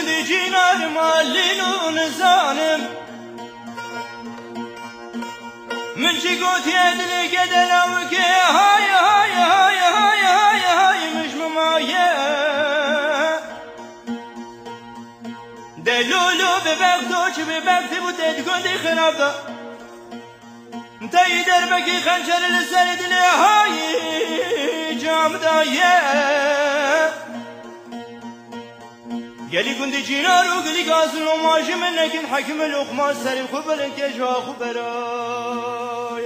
گلی جینار مالینون زانم من چی گوتی ادلی گدلم که های های های های های های مش ممایه دلولو ببغدو چی ببغدی بود ادگوندی خراب دا تایی دربکی خنجر لسر دلی های جام دایه گلی گندی جینارو گلی گازن و ماجی من نکن حکم لقما سریم خوبرن که جا خوبرای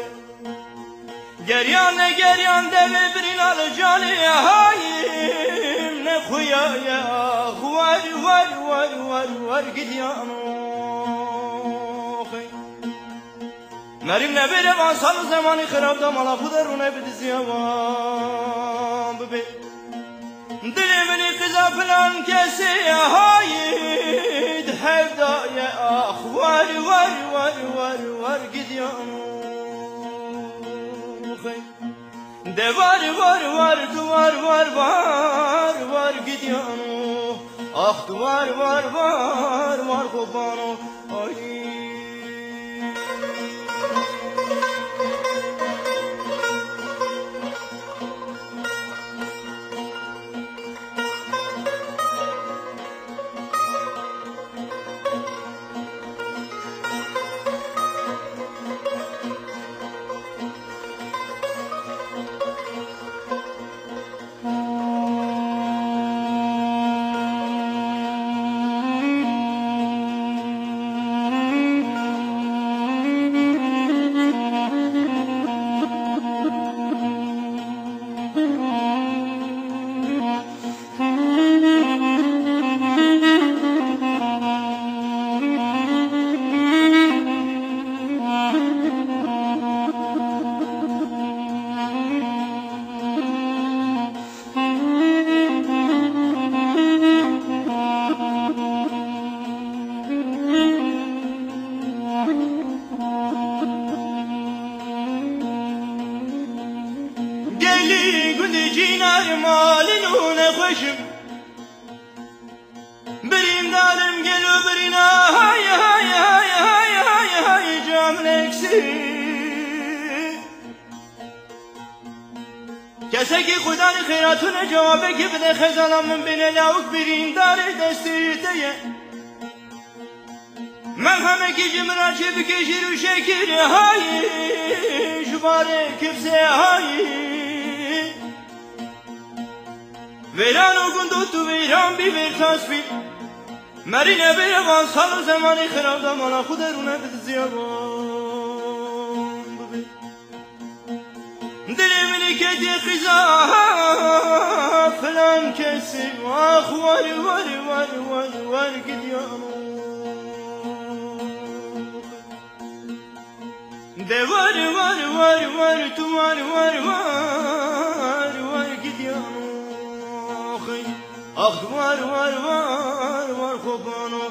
گریان نگریان دمه برین آل جانی هاییم نخویا یا خوار وار وار وار وار گدیانو مریم نبیره وان سال و زمانی خراب دا مالا خودرونه بدزیوان ببین دلی منی قضا فلان کسی هایید هفدای آخ وار وار وار وار وار گدیانو دوار وار وار دوار وار وار وار گدیانو آخ دوار وار وار وار خوبانو آی گلی جینار مالینون خوشم بریم دارم گلو برینا های های های های های های جام نکسی کسی که خدا خیراتون جوابه که بده خزانم من بینه لاوک بریم داره دستی تیه من همه کی جمرا چه بکشی رو شکر های جباره کفزه های ویران و گندو تو ویران بی ویر تصویر مرینه بیر وان سال و زمانی خراب دا مالا خود رونه بده زیابان ببین دلی منی که دی خیزا فلان کسی آخ واری واری واری واری واری گدیانو ده واری واری واری واری تو واری واری واری واری گدیانو آخ وار وار وار وار خوبانو